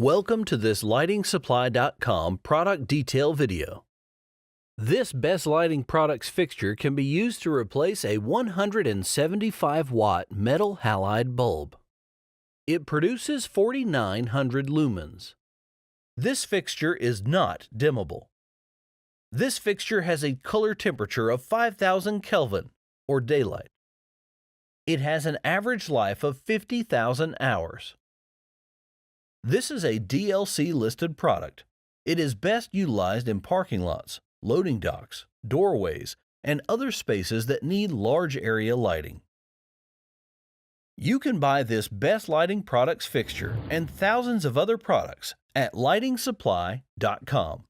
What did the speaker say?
Welcome to this LightingSupply.com product detail video. This Best Lighting Products fixture can be used to replace a 175-watt metal halide bulb. It produces 4,900 lumens. This fixture is not dimmable. This fixture has a color temperature of 5,000 Kelvin, or daylight. It has an average life of 50,000 hours. This is a DLC listed product. It is best utilized in parking lots, loading docks, doorways, and other spaces that need large area lighting. You can buy this Best Lighting Products fixture and thousands of other products at LightingSupply.com.